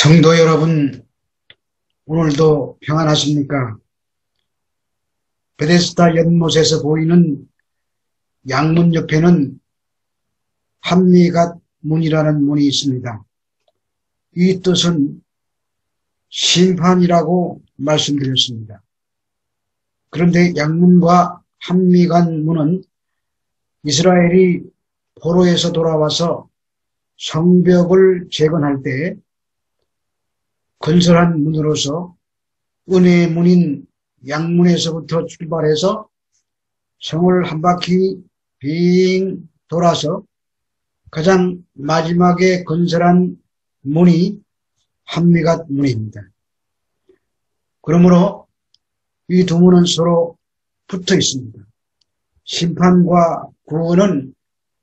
성도 여러분, 오늘도 평안하십니까? 베데스다 연못에서 보이는 양문 옆에는 한미갓 문이라는 문이 있습니다. 이 뜻은 심판이라고 말씀드렸습니다. 그런데 양문과 한미갓 문은 이스라엘이 포로에서 돌아와서 성벽을 재건할 때 건설한 문으로서 은혜의 문인 양문에서부터 출발해서 성을 한 바퀴 빙 돌아서 가장 마지막에 건설한 문이 한미갓 문입니다. 그러므로 이 두 문은 서로 붙어 있습니다. 심판과 구원은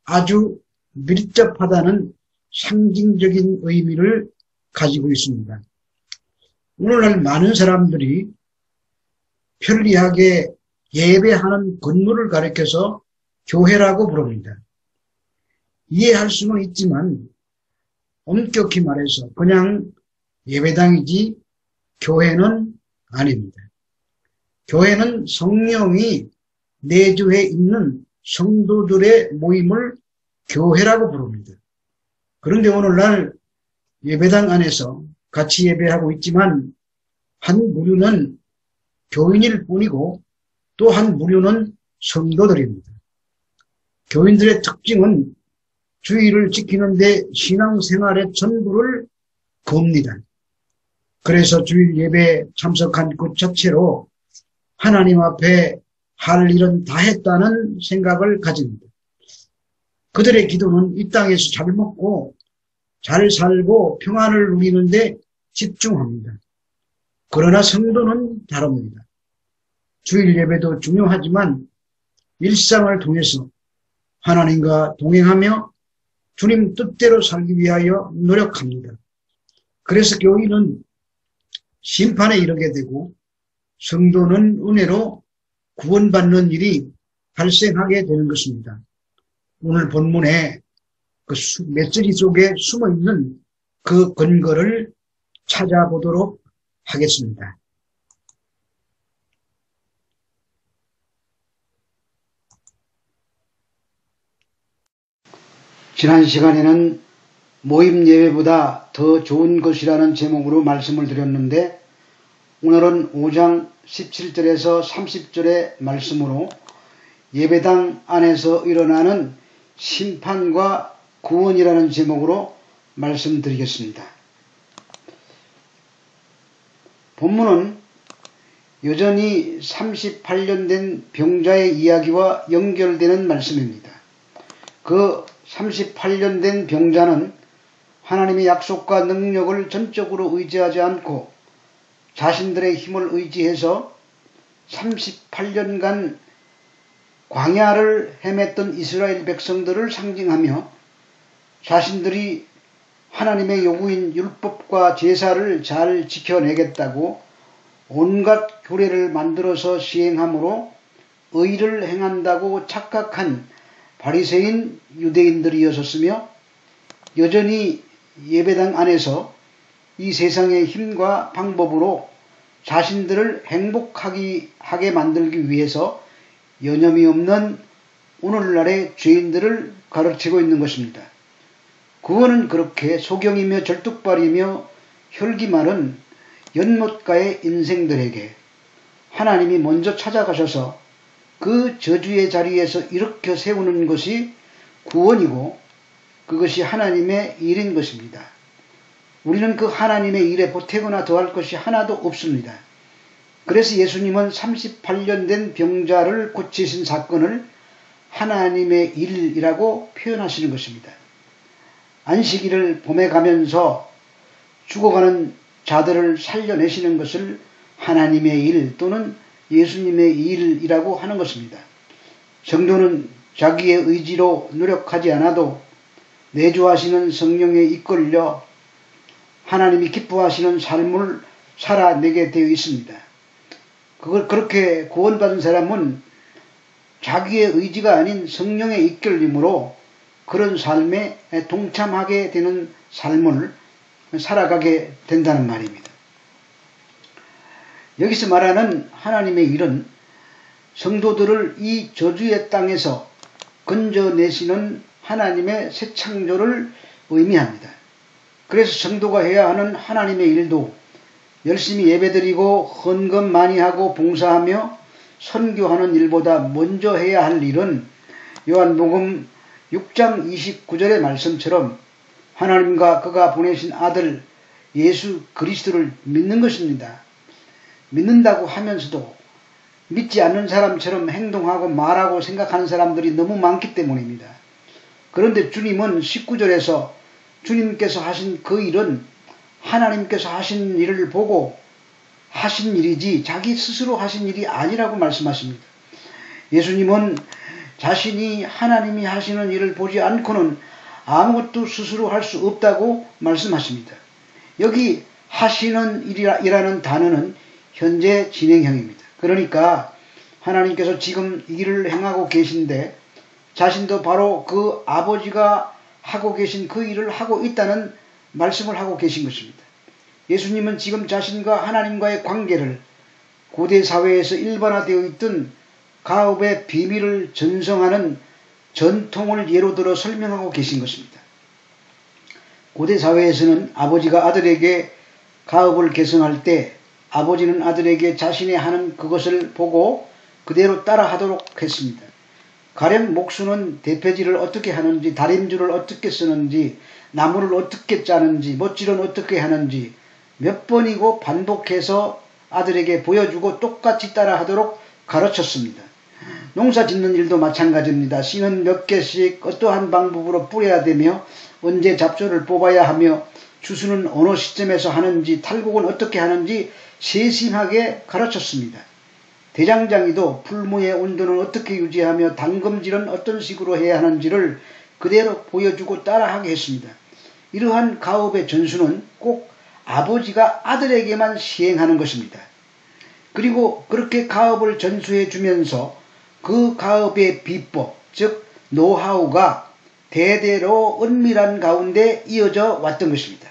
아주 밀접하다는 상징적인 의미를 가지고 있습니다. 오늘날 많은 사람들이 편리하게 예배하는 건물을 가리켜서 교회라고 부릅니다. 이해할 수는 있지만 엄격히 말해서 그냥 예배당이지 교회는 아닙니다. 교회는 성령이 내주해 있는 성도들의 모임을 교회라고 부릅니다. 그런데 오늘날 예배당 안에서 같이 예배하고 있지만 한 무리는 교인일 뿐이고 또 한 무리는 성도들입니다. 교인들의 특징은 주의를 지키는데 신앙생활의 전부를 겁니다. 그래서 주일 예배에 참석한 것 자체로 하나님 앞에 할 일은 다 했다는 생각을 가집니다. 그들의 기도는 이 땅에서 잘 먹고 잘 살고 평안을 누리는데 집중합니다. 그러나 성도는 다릅니다. 주일 예배도 중요하지만 일상을 통해서 하나님과 동행하며 주님 뜻대로 살기 위하여 노력합니다. 그래서 교인은 심판에 이르게 되고 성도는 은혜로 구원받는 일이 발생하게 되는 것입니다. 오늘 본문에 그 메시지 속에 숨어있는 그 근거를 찾아보도록 하겠습니다. 지난 시간에는 모임 예배보다 더 좋은 것이라는 제목으로 말씀을 드렸는데 오늘은 5장 17절에서 30절의 말씀으로 예배당 안에서 일어나는 심판과 구원이라는 제목으로 말씀드리겠습니다. 본문은 여전히 38년 된 병자의 이야기와 연결되는 말씀입니다. 그 38년 된 병자는 하나님의 약속과 능력을 전적으로 의지하지 않고 자신들의 힘을 의지해서 38년간 광야를 헤맸던 이스라엘 백성들을 상징하며 자신들이 하나님의 요구인 율법과 제사를 잘 지켜내겠다고 온갖 규례를 만들어서 시행함으로 의를 행한다고 착각한 바리새인 유대인들이었으며 여전히 예배당 안에서 이 세상의 힘과 방법으로 자신들을 행복하게 만들기 위해서 여념이 없는 오늘날의 죄인들을 가르치고 있는 것입니다. 구원은 그렇게 소경이며 절뚝발이며 혈기 마른 연못가의 인생들에게 하나님이 먼저 찾아가셔서 그 저주의 자리에서 일으켜 세우는 것이 구원이고 그것이 하나님의 일인 것입니다. 우리는 그 하나님의 일에 보태거나 더할 것이 하나도 없습니다. 그래서 예수님은 38년 된 병자를 고치신 사건을 하나님의 일이라고 표현하시는 것입니다. 안식일을 봄에 가면서 죽어가는 자들을 살려내시는 것을 하나님의 일 또는 예수님의 일이라고 하는 것입니다. 성도는 자기의 의지로 노력하지 않아도 내주하시는 성령에 이끌려 하나님이 기뻐하시는 삶을 살아내게 되어 있습니다. 그렇게 구원받은 사람은 자기의 의지가 아닌 성령의 이끌림으로 그런 삶에 동참하게 되는 삶을 살아가게 된다는 말입니다. 여기서 말하는 하나님의 일은 성도들을 이 저주의 땅에서 건져내시는 하나님의 새 창조를 의미합니다. 그래서 성도가 해야 하는 하나님의 일도 열심히 예배드리고 헌금 많이 하고 봉사하며 선교하는 일보다 먼저 해야 할 일은 요한복음 6장 29절의 말씀처럼 하나님과 그가 보내신 아들 예수 그리스도를 믿는 것입니다. 믿는다고 하면서도 믿지 않는 사람처럼 행동하고 말하고 생각하는 사람들이 너무 많기 때문입니다. 그런데 주님은 19절에서 주님께서 하신 그 일은 하나님께서 하신 일을 보고 하신 일이지 자기 스스로 하신 일이 아니라고 말씀하십니다. 예수님은 자신이 하나님이 하시는 일을 보지 않고는 아무것도 스스로 할 수 없다고 말씀하십니다. 여기 하시는 일이라는 단어는 현재 진행형입니다. 그러니까 하나님께서 지금 이 일을 행하고 계신데 자신도 바로 그 아버지가 하고 계신 그 일을 하고 있다는 말씀을 하고 계신 것입니다. 예수님은 지금 자신과 하나님과의 관계를 고대 사회에서 일반화되어 있던 가업의 비밀을 전성하는 전통을 예로 들어 설명하고 계신 것입니다. 고대 사회에서는 아버지가 아들에게 가업을 계승할 때 아버지는 아들에게 자신이 하는 그것을 보고 그대로 따라하도록 했습니다. 가령 목수는 대패질을 어떻게 하는지, 다림줄을 어떻게 쓰는지, 나무를 어떻게 짜는지, 못질은 어떻게 하는지 몇 번이고 반복해서 아들에게 보여주고 똑같이 따라하도록 가르쳤습니다. 농사 짓는 일도 마찬가지입니다. 씨는 몇 개씩 어떠한 방법으로 뿌려야 되며 언제 잡초를 뽑아야 하며 추수는 어느 시점에서 하는지 탈곡은 어떻게 하는지 세심하게 가르쳤습니다. 대장장이도 풀무의 온도는 어떻게 유지하며 담금질은 어떤 식으로 해야 하는지를 그대로 보여주고 따라하게 했습니다. 이러한 가업의 전수는 꼭 아버지가 아들에게만 시행하는 것입니다. 그리고 그렇게 가업을 전수해 주면서 그 가업의 비법, 즉 노하우가 대대로 은밀한 가운데 이어져 왔던 것입니다.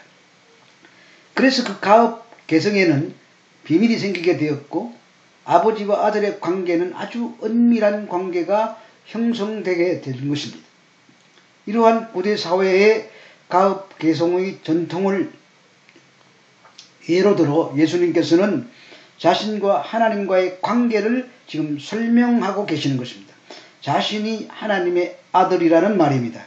그래서 그 가업 개성에는 비밀이 생기게 되었고 아버지와 아들의 관계는 아주 은밀한 관계가 형성되게 된 것입니다. 이러한 고대 사회의 가업 개성의 전통을 예로 들어 예수님께서는 자신과 하나님과의 관계를 지금 설명하고 계시는 것입니다. 자신이 하나님의 아들이라는 말입니다.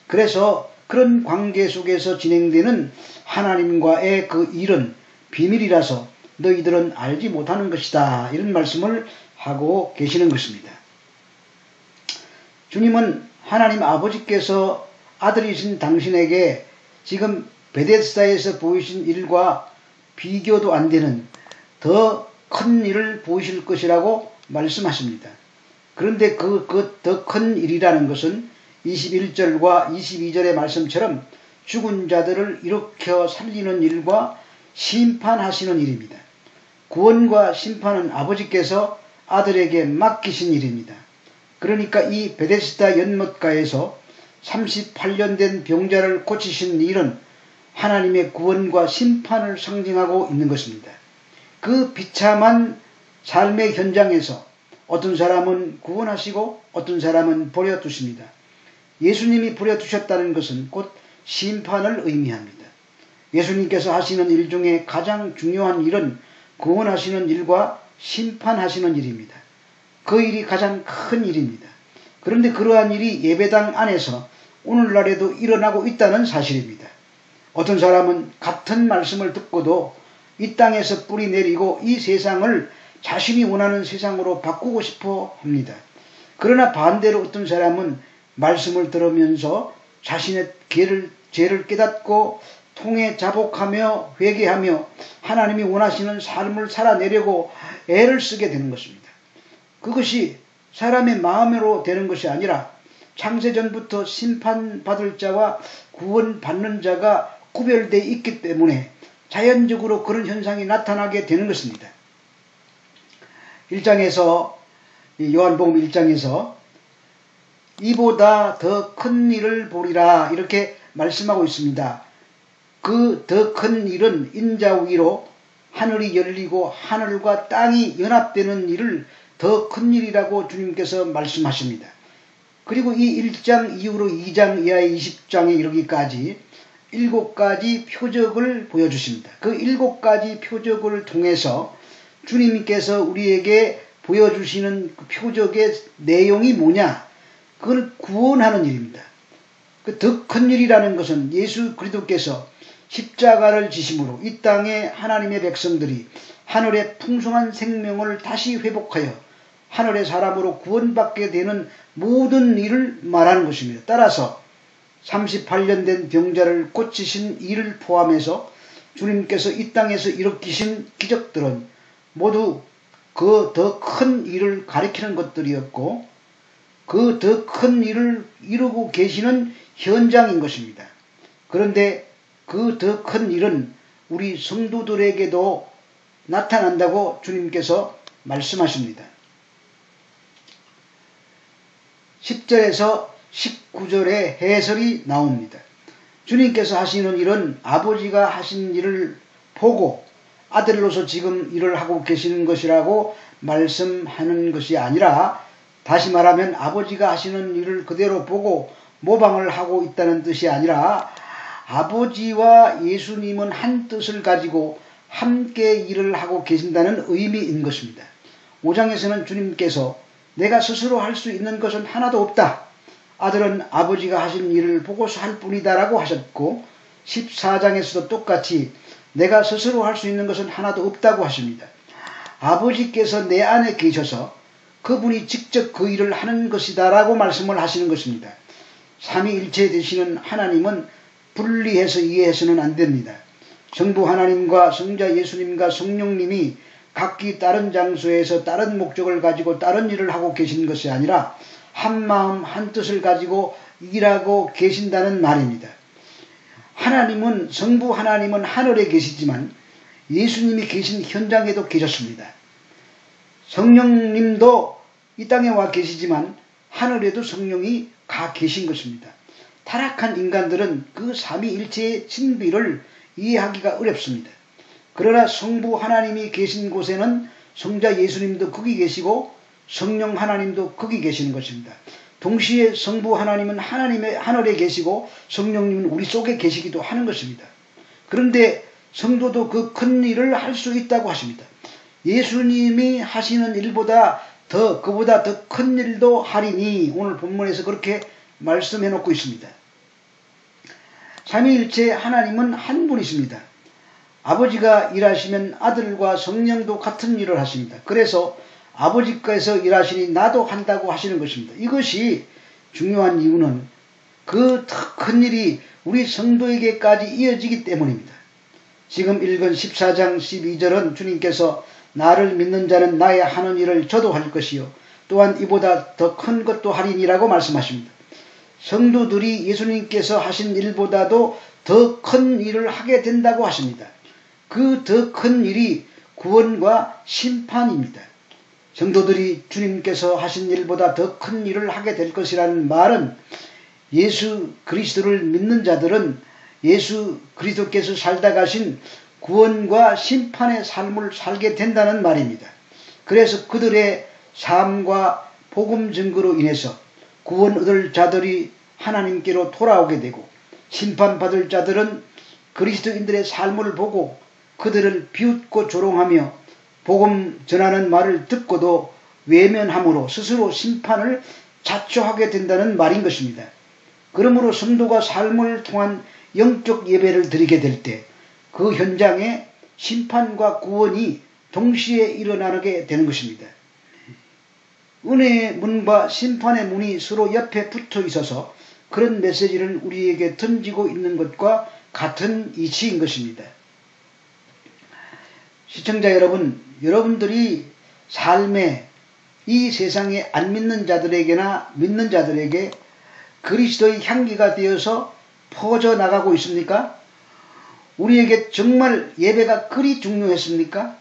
그래서 그런 관계 속에서 진행되는 하나님과의 그 일은 비밀이라서 너희들은 알지 못하는 것이다. 이런 말씀을 하고 계시는 것입니다. 주님은 하나님 아버지께서 아들이신 당신에게 지금 베데스다에서 보이신 일과 비교도 안 되는 더 큰 일을 보이실 것이라고 말씀하십니다. 그런데 그 더 큰 일이라는 것은 21절과 22절의 말씀처럼 죽은 자들을 일으켜 살리는 일과 심판하시는 일입니다. 구원과 심판은 아버지께서 아들에게 맡기신 일입니다. 그러니까 이 베데스다 연못가에서 38년 된 병자를 고치신 일은 하나님의 구원과 심판을 상징하고 있는 것입니다. 그 비참한 삶의 현장에서 어떤 사람은 구원하시고 어떤 사람은 버려두십니다. 예수님이 버려두셨다는 것은 곧 심판을 의미합니다. 예수님께서 하시는 일 중에 가장 중요한 일은 구원하시는 일과 심판하시는 일입니다. 그 일이 가장 큰 일입니다. 그런데 그러한 일이 예배당 안에서 오늘날에도 일어나고 있다는 사실입니다. 어떤 사람은 같은 말씀을 듣고도 이 땅에서 뿌리 내리고 이 세상을 자신이 원하는 세상으로 바꾸고 싶어 합니다. 그러나 반대로 어떤 사람은 말씀을 들으면서 자신의 죄를 깨닫고 통해 자복하며 회개하며 하나님이 원하시는 삶을 살아내려고 애를 쓰게 되는 것입니다. 그것이 사람의 마음으로 되는 것이 아니라 창세전부터 심판받을 자와 구원받는 자가 구별되어 있기 때문에 자연적으로 그런 현상이 나타나게 되는 것입니다. 1장에서 요한복음 1장에서 이보다 더 큰 일을 보리라 이렇게 말씀하고 있습니다. 그 더 큰 일은 인자 위로 하늘이 열리고 하늘과 땅이 연합되는 일을 더 큰 일이라고 주님께서 말씀하십니다. 그리고 이 1장 이후로 2장 이하의 20장에 이르기까지 7가지 표적을 보여주십니다. 그 7가지 표적을 통해서 주님께서 우리에게 보여주시는 그 표적의 내용이 뭐냐? 그걸 구원하는 일입니다. 그 더 큰 일이라는 것은 예수 그리스도께서 십자가를 지심으로 이 땅에 하나님의 백성들이 하늘의 풍성한 생명을 다시 회복하여 하늘의 사람으로 구원받게 되는 모든 일을 말하는 것입니다. 따라서 38년 된 병자를 고치신 일을 포함해서 주님께서 이 땅에서 일으키신 기적들은 모두 그 더 큰 일을 가리키는 것들이었고 그 더 큰 일을 이루고 계시는 현장인 것입니다. 그런데 그 더 큰 일은 우리 성도들에게도 나타난다고 주님께서 말씀하십니다. 10절에서 19절의 해설이 나옵니다. 주님께서 하시는 일은 아버지가 하신 일을 보고 아들로서 지금 일을 하고 계시는 것이라고 말씀하는 것이 아니라, 다시 말하면 아버지가 하시는 일을 그대로 보고 모방을 하고 있다는 뜻이 아니라 아버지와 예수님은 한 뜻을 가지고 함께 일을 하고 계신다는 의미인 것입니다. 5장에서는 주님께서 내가 스스로 할 수 있는 것은 하나도 없다. 아들은 아버지가 하신 일을 보고서 할 뿐이다 라고 하셨고, 14장에서도 똑같이 내가 스스로 할 수 있는 것은 하나도 없다고 하십니다. 아버지께서 내 안에 계셔서 그분이 직접 그 일을 하는 것이다 라고 말씀을 하시는 것입니다. 삼위일체 되시는 하나님은 분리해서 이해해서는 안 됩니다. 성부 하나님과 성자 예수님과 성령님이 각기 다른 장소에서 다른 목적을 가지고 다른 일을 하고 계신 것이 아니라 한 마음 한 뜻을 가지고 일하고 계신다는 말입니다. 하나님은, 성부 하나님은 하늘에 계시지만 예수님이 계신 현장에도 계셨습니다. 성령님도 이 땅에 와 계시지만 하늘에도 성령이 가 계신 것입니다. 타락한 인간들은 그 삼위일체의 진비를 이해하기가 어렵습니다. 그러나 성부 하나님이 계신 곳에는 성자 예수님도 거기 계시고 성령 하나님도 거기 계시는 것입니다. 동시에 성부 하나님은 하나님의 하늘에 계시고 성령님은 우리 속에 계시기도 하는 것입니다. 그런데 성도도 그 큰 일을 할 수 있다고 하십니다. 예수님이 하시는 일보다 그보다 더 큰 일도 하리니, 오늘 본문에서 그렇게 말씀해 놓고 있습니다. 삼위일체 하나님은 한 분이십니다. 아버지가 일하시면 아들과 성령도 같은 일을 하십니다. 그래서 아버지께서 일하시니 나도 한다고 하시는 것입니다. 이것이 중요한 이유는 그 더 큰 일이 우리 성도에게까지 이어지기 때문입니다. 지금 읽은 14장 12절은 주님께서 나를 믿는 자는 나의 하는 일을 저도 할 것이요 또한 이보다 더 큰 것도 하리니라고 말씀하십니다. 성도들이 예수님께서 하신 일보다도 더 큰 일을 하게 된다고 하십니다. 그 더 큰 일이 구원과 심판입니다. 성도들이 주님께서 하신 일보다 더 큰 일을 하게 될 것이라는 말은 예수 그리스도를 믿는 자들은 예수 그리스도께서 살다 가신 구원과 심판의 삶을 살게 된다는 말입니다. 그래서 그들의 삶과 복음 증거로 인해서 구원 얻을 자들이 하나님께로 돌아오게 되고, 심판받을 자들은 그리스도인들의 삶을 보고 그들을 비웃고 조롱하며 복음 전하는 말을 듣고도 외면함으로 스스로 심판을 자초하게 된다는 말인 것입니다. 그러므로 성도가 삶을 통한 영적 예배를 드리게 될 때 그 현장에 심판과 구원이 동시에 일어나게 되는 것입니다. 은혜의 문과 심판의 문이 서로 옆에 붙어 있어서 그런 메시지를 우리에게 던지고 있는 것과 같은 이치인 것입니다. 시청자 여러분, 여러분들이 삶에 이 세상에 안 믿는 자들에게나 믿는 자들에게 그리스도의 향기가 되어서 퍼져나가고 있습니까? 우리에게 정말 예배가 그리 중요했습니까?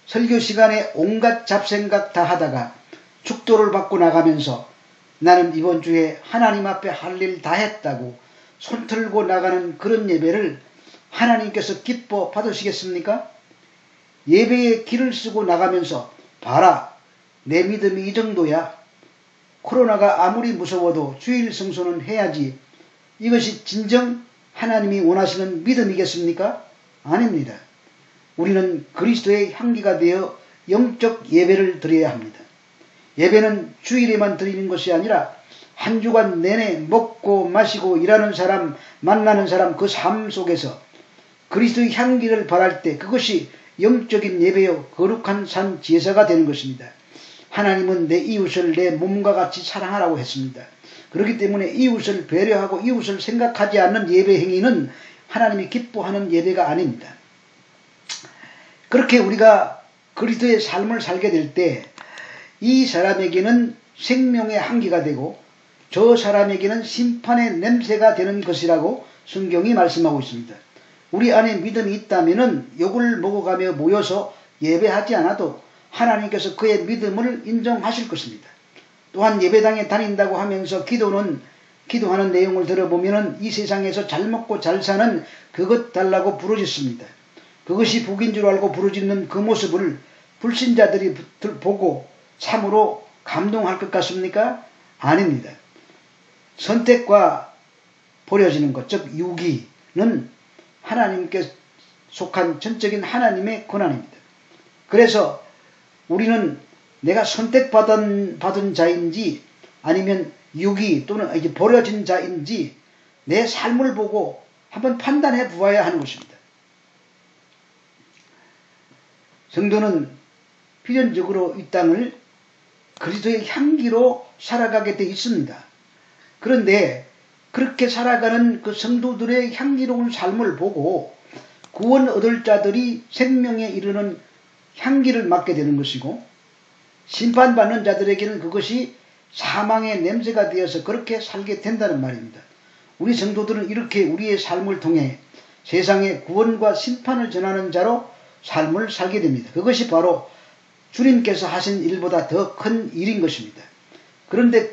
설교 시간에 온갖 잡생각 다 하다가 축도를 받고 나가면서 나는 이번 주에 하나님 앞에 할 일 다 했다고 손 틀고 나가는 그런 예배를 하나님께서 기뻐 받으시겠습니까? 예배의 길을 쓰고 나가면서 봐라, 내 믿음이 이 정도야. 코로나가 아무리 무서워도 주일 성수는 해야지. 이것이 진정 하나님이 원하시는 믿음이겠습니까? 아닙니다. 우리는 그리스도의 향기가 되어 영적 예배를 드려야 합니다. 예배는 주일에만 드리는 것이 아니라 한 주간 내내 먹고 마시고 일하는 사람, 만나는 사람 그 삶 속에서 그리스도의 향기를 발할 때 그것이 영적인 예배요 거룩한 산 제사가 되는 것입니다. 하나님은 내 이웃을 내 몸과 같이 사랑하라고 했습니다. 그렇기 때문에 이웃을 배려하고 이웃을 생각하지 않는 예배 행위는 하나님이 기뻐하는 예배가 아닙니다. 그렇게 우리가 그리스도의 삶을 살게 될 때 이 사람에게는 생명의 향기가 되고 저 사람에게는 심판의 냄새가 되는 것이라고 성경이 말씀하고 있습니다. 우리 안에 믿음이 있다면 욕을 먹어가며 모여서 예배하지 않아도 하나님께서 그의 믿음을 인정하실 것입니다. 또한 예배당에 다닌다고 하면서 기도하는 내용을 들어보면 이 세상에서 잘 먹고 잘 사는 그것 달라고 부르짖습니다. 그것이 복인 줄 알고 부르짖는 그 모습을 불신자들이 보고 참으로 감동할 것 같습니까? 아닙니다. 선택과 버려지는 것, 즉 유기는 하나님께 속한 전적인 하나님의 권한입니다. 그래서 우리는 내가 선택받은 자인지 아니면 유기 또는 이제 버려진 자인지 내 삶을 보고 한번 판단해 보아야 하는 것입니다. 성도는 필연적으로 이 땅을 그리스도의 향기로 살아가게 돼 있습니다. 그런데 그렇게 살아가는 그 성도들의 향기로운 삶을 보고 구원 얻을 자들이 생명에 이르는 향기를 맡게 되는 것이고 심판받는 자들에게는 그것이 사망의 냄새가 되어서 그렇게 살게 된다는 말입니다. 우리 성도들은 이렇게 우리의 삶을 통해 세상에 구원과 심판을 전하는 자로 삶을 살게 됩니다. 그것이 바로 주님께서 하신 일보다 더 큰 일인 것입니다. 그런데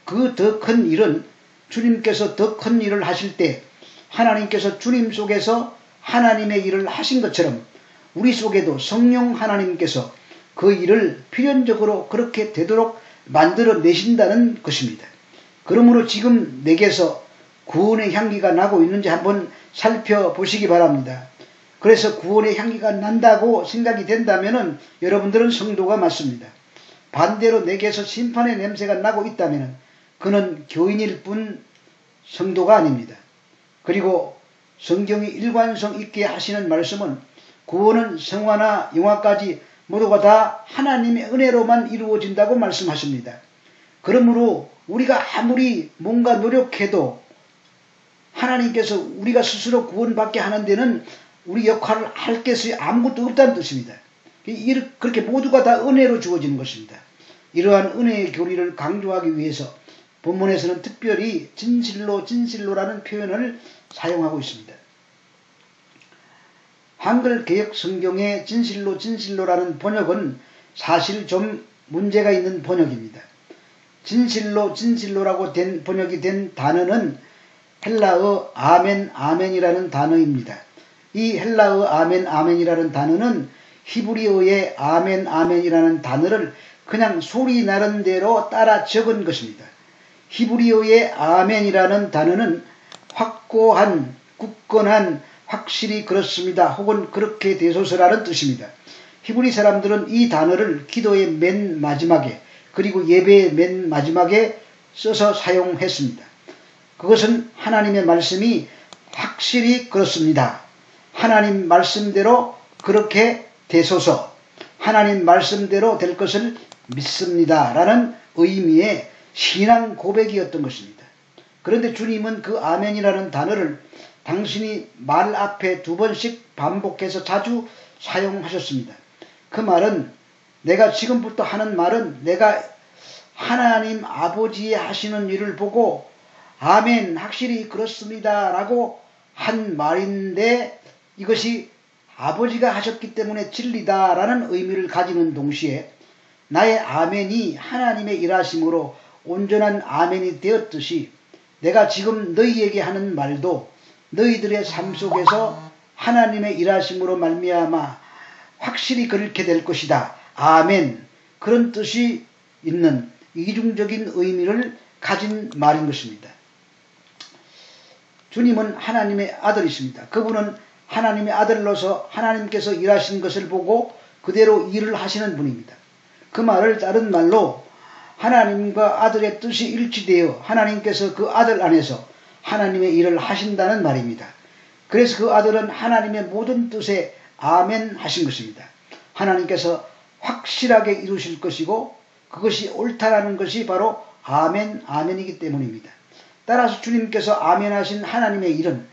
그 더 큰 일은 주님께서 더 큰 일을 하실 때 하나님께서 주님 속에서 하나님의 일을 하신 것처럼 우리 속에도 성령 하나님께서 그 일을 필연적으로 그렇게 되도록 만들어 내신다는 것입니다. 그러므로 지금 내게서 구원의 향기가 나고 있는지 한번 살펴보시기 바랍니다. 그래서 구원의 향기가 난다고 생각이 된다면 여러분들은 성도가 맞습니다. 반대로 내게서 심판의 냄새가 나고 있다면 그는 교인일 뿐 성도가 아닙니다. 그리고 성경이 일관성 있게 하시는 말씀은 구원은 성화나 영화까지 모두가 다 하나님의 은혜로만 이루어진다고 말씀하십니다. 그러므로 우리가 아무리 뭔가 노력해도 하나님께서 우리가 스스로 구원받게 하는 데는 우리 역할을 할 것이 아무것도 없다는 뜻입니다. 그렇게 모두가 다 은혜로 주어지는 것입니다. 이러한 은혜의 교리를 강조하기 위해서 본문에서는 특별히 진실로라는 표현을 사용하고 있습니다. 한글 개역 성경의 진실로라는 번역은 사실 좀 문제가 있는 번역입니다. 진실로라고 번역이 된 단어는 헬라어 아멘이라는 단어입니다. 이 헬라어 아멘이라는 단어는 히브리어의 아멘이라는 단어를 그냥 소리 나는 대로 따라 적은 것입니다. 히브리어의 아멘이라는 단어는 확고한, 굳건한, 확실히 그렇습니다. 혹은 그렇게 되소서라는 뜻입니다. 히브리 사람들은 이 단어를 기도의 맨 마지막에 그리고 예배의 맨 마지막에 써서 사용했습니다. 그것은 하나님의 말씀이 확실히 그렇습니다. 하나님 말씀대로 그렇게 되소서, 하나님 말씀대로 될 것을 믿습니다 라는 의미의 신앙 고백이었던 것입니다. 그런데 주님은 그 아멘이라는 단어를 당신이 말 앞에 2번씩 반복해서 자주 사용하셨습니다. 그 말은 내가 지금부터 하는 말은 내가 하나님 아버지의 하시는 일을 보고 아멘 확실히 그렇습니다 라고 한 말인데 이것이 아버지가 하셨기 때문에 진리다 라는 의미를 가지는 동시에 나의 아멘이 하나님의 일하심으로 온전한 아멘이 되었듯이 내가 지금 너희에게 하는 말도 너희들의 삶 속에서 하나님의 일하심으로 말미암아 확실히 그렇게 될 것이다. 아멘. 그런 뜻이 있는 이중적인 의미를 가진 말인 것입니다. 주님은 하나님의 아들이십니다. 그분은 하나님의 아들로서 하나님께서 일하신 것을 보고 그대로 일을 하시는 분입니다. 그 말을 다른 말로 하나님과 아들의 뜻이 일치되어 하나님께서 그 아들 안에서 하나님의 일을 하신다는 말입니다. 그래서 그 아들은 하나님의 모든 뜻에 아멘 하신 것입니다. 하나님께서 확실하게 이루실 것이고 그것이 옳다라는 것이 바로 아멘, 아멘이기 때문입니다. 따라서 주님께서 아멘 하신 하나님의 일은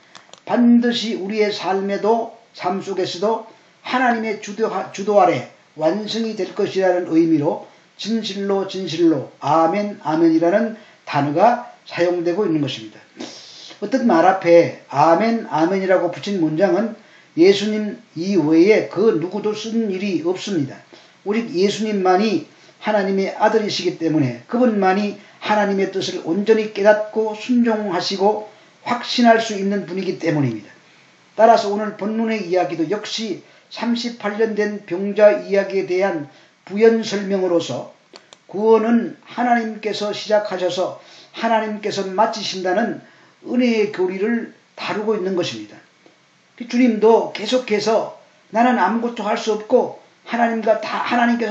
반드시 우리의 삶 속에서도 하나님의 주도 아래 완성이 될 것이라는 의미로 진실로 진실로 아멘, 아멘이라는 단어가 사용되고 있는 것입니다. 어떤 말 앞에 아멘, 아멘이라고 붙인 문장은 예수님 이외에 그 누구도 쓴 일이 없습니다. 오직 예수님만이 하나님의 아들이시기 때문에 그분만이 하나님의 뜻을 온전히 깨닫고 순종하시고 확신할 수 있는 분이기 때문입니다. 따라서 오늘 본문의 이야기도 역시 38년 된 병자 이야기에 대한 부연 설명으로서 구원은 하나님께서 시작하셔서 하나님께서 마치신다는 은혜의 교리를 다루고 있는 것입니다. 주님도 계속해서 나는 아무것도 할 수 없고 하나님께서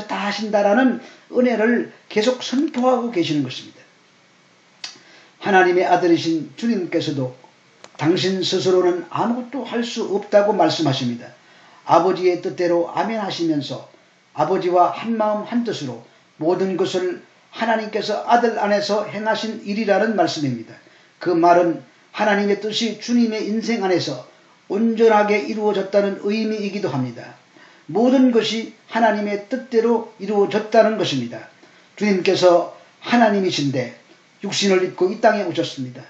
다 하신다라는 은혜를 계속 선포하고 계시는 것입니다. 하나님의 아들이신 주님께서도 당신 스스로는 아무것도 할 수 없다고 말씀하십니다. 아버지의 뜻대로 아멘 하시면서 아버지와 한마음 한뜻으로 모든 것을 하나님께서 아들 안에서 행하신 일이라는 말씀입니다. 그 말은 하나님의 뜻이 주님의 인생 안에서 온전하게 이루어졌다는 의미이기도 합니다. 모든 것이 하나님의 뜻대로 이루어졌다는 것입니다. 주님께서 하나님이신데 육신을 입고 이 땅에 오셨습니다.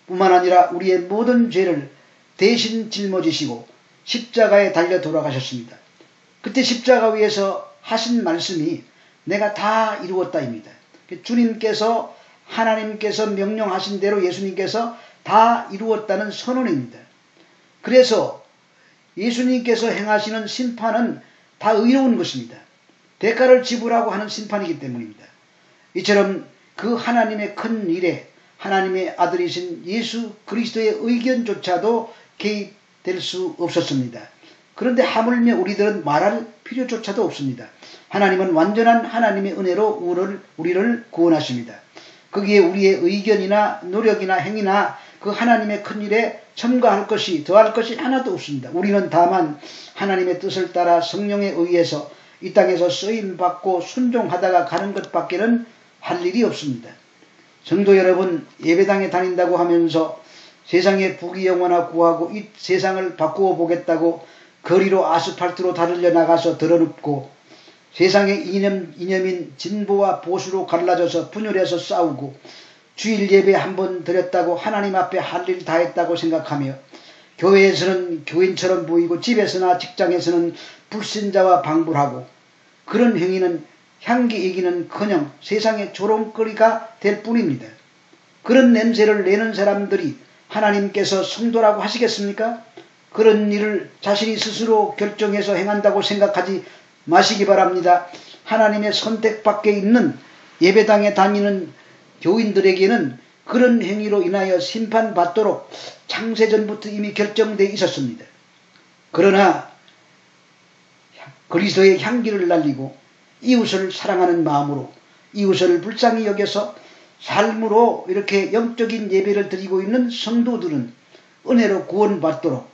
뿐만 아니라 우리의 모든 죄를 대신 짊어지시고 십자가에 달려 돌아가셨습니다. 그때 십자가 위에서 하신 말씀이 내가 다 이루었다입니다. 주님께서 하나님께서 명령하신 대로 예수님께서 다 이루었다는 선언입니다. 그래서 예수님께서 행하시는 심판은 다 의로운 것입니다. 대가를 지불하고 하는 심판이기 때문입니다. 이처럼 그 하나님의 큰 일에 하나님의 아들이신 예수 그리스도의 의견조차도 개입될 수 없었습니다. 그런데 하물며 우리들은 말할 필요조차도 없습니다. 하나님은 완전한 하나님의 은혜로 우리를 구원하십니다. 거기에 우리의 의견이나 노력이나 행위나 그 하나님의 큰 일에 첨가할 것이 더할 것이 하나도 없습니다. 우리는 다만 하나님의 뜻을 따라 성령에 의해서 이 땅에서 쓰임받고 순종하다가 가는 것밖에는 할 일이 없습니다. 성도 여러분, 예배당에 다닌다고 하면서 세상의 부귀영화나 구하고 이 세상을 바꾸어 보겠다고 거리로 아스팔트로 다들려 나가서 드러눕고 세상의 이념인 진보와 보수로 갈라져서 분열해서 싸우고 주일 예배 한번 드렸다고 하나님 앞에 할 일 다 했다고 생각하며 교회에서는 교인처럼 보이고 집에서나 직장에서는 불신자와 방불하고 그런 행위는 향기이기는커녕 세상의 조롱거리가 될 뿐입니다. 그런 냄새를 내는 사람들이 하나님께서 성도라고 하시겠습니까? 그런 일을 자신이 스스로 결정해서 행한다고 생각하지 마시기 바랍니다. 하나님의 선택 밖에 있는 예배당에 다니는 교인들에게는 그런 행위로 인하여 심판받도록 창세전부터 이미 결정되어 있었습니다. 그러나 그리스도의 향기를 날리고 이웃을 사랑하는 마음으로 이웃을 불쌍히 여겨서 삶으로 이렇게 영적인 예배를 드리고 있는 성도들은 은혜로 구원받도록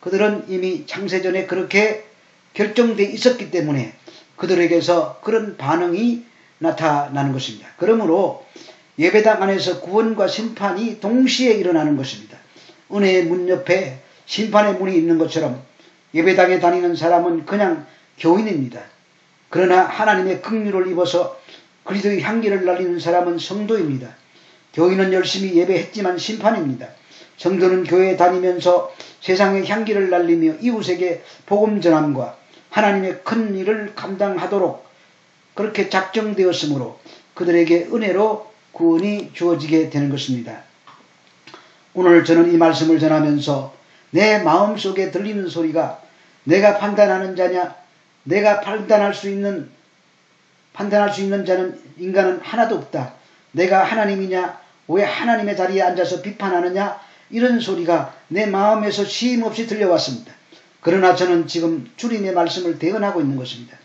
그들은 이미 창세전에 그렇게 결정되어 있었기 때문에 그들에게서 그런 반응이 나타나는 것입니다. 그러므로 예배당 안에서 구원과 심판이 동시에 일어나는 것입니다. 은혜의 문 옆에 심판의 문이 있는 것처럼 예배당에 다니는 사람은 그냥 교인입니다. 그러나 하나님의 긍휼을 입어서 그리스도의 향기를 날리는 사람은 성도입니다. 교인은 열심히 예배했지만 심판입니다. 성도는 교회에 다니면서 세상의 향기를 날리며 이웃에게 복음 전함과 하나님의 큰 일을 감당하도록 그렇게 작정되었으므로 그들에게 은혜로 구원이 주어지게 되는 것입니다. 오늘 저는 이 말씀을 전하면서 내 마음속에 들리는 소리가 내가 판단하는 자냐? 내가 판단할 수 있는 자는 인간은 하나도 없다. 내가 하나님이냐? 왜 하나님의 자리에 앉아서 비판하느냐? 이런 소리가 내 마음에서 쉼없이 들려왔습니다. 그러나 저는 지금 주님의 말씀을 대언하고 있는 것입니다.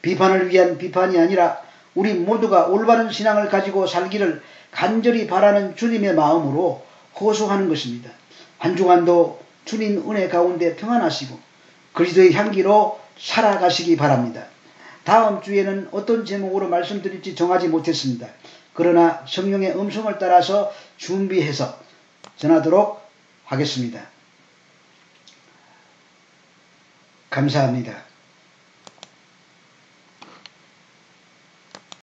비판을 위한 비판이 아니라 우리 모두가 올바른 신앙을 가지고 살기를 간절히 바라는 주님의 마음으로 호소하는 것입니다. 한 주간도 주님 은혜 가운데 평안하시고 그리스도의 향기로 살아가시기 바랍니다. 다음 주에는 어떤 제목으로 말씀드릴지 정하지 못했습니다. 그러나 성령의 음성을 따라서 준비해서 전하도록 하겠습니다. 감사합니다.